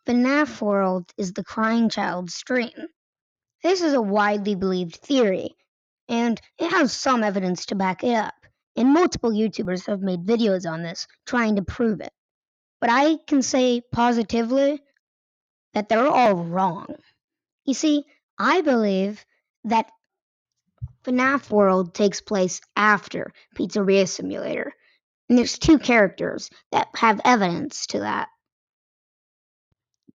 fnaf World is the crying child's dream. This is a widely believed theory, and it has some evidence to back it up. And multiple YouTubers have made videos on this trying to prove it. But I can say positively that they're all wrong. You see, I believe that fnaf World takes place after Pizzeria Simulator. And there's two characters that have evidence to that.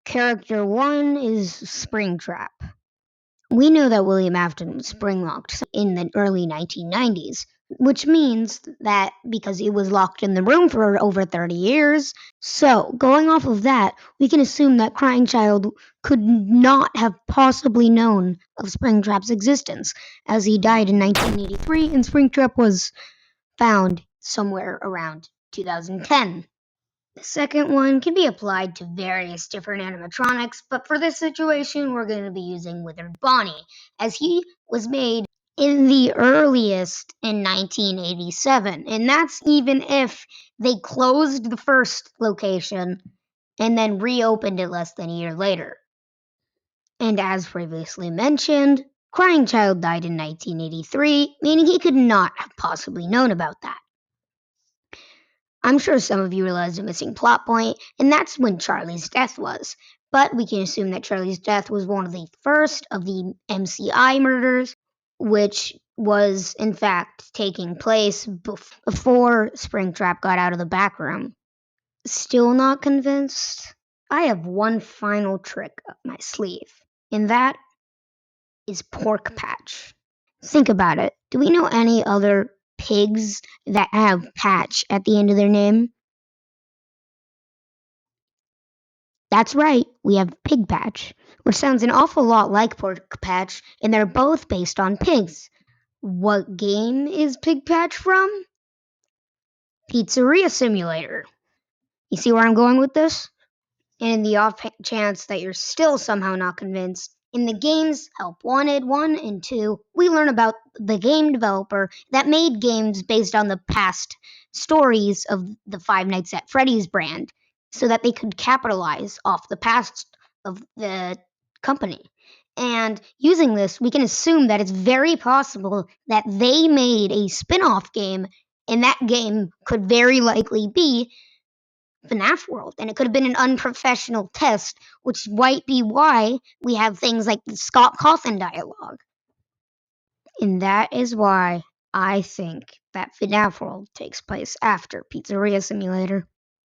Character one is Springtrap. We know that William Afton was spring-locked in the early 1990s, which means that because he was locked in the room for over 30 years, so going off of that, we can assume that Crying Child could not have possibly known of Springtrap's existence, as he died in 1983 and Springtrap was found somewhere around 2010. The second one can be applied to various different animatronics, but for this situation, we're going to be using Withered Bonnie, as he was made in the earliest in 1987, and that's even if they closed the first location and then reopened it less than a year later. And as previously mentioned, Crying Child died in 1983, meaning he could not have possibly known about that. I'm sure some of you realized a missing plot point, and that's when Charlie's death was. But we can assume that Charlie's death was one of the first of the MCI murders, which was in fact taking place before Springtrap got out of the back room. Still not convinced? I have one final trick up my sleeve, and that is Pork Patch. Think about it. Do we know any other pigs that have patch at the end of their name? That's right, we have Pig Patch, which sounds an awful lot like Pork Patch, and they're both based on pigs. What game is Pig Patch from? Pizzeria Simulator. You see where I'm going with this? And in the off chance that you're still somehow not convinced, in the games Help Wanted 1 and 2, we learn about the game developer that made games based on the past stories of the Five Nights at Freddy's brand so that they could capitalize off the past of the company. And using this, we can assume that it's very possible that they made a spin off game, and that game could very likely be fnaf World, and it could have been an unprofessional test, which might be why we have things like the Scott Cawthon dialogue. And that is why I think that fnaf World takes place after Pizzeria Simulator.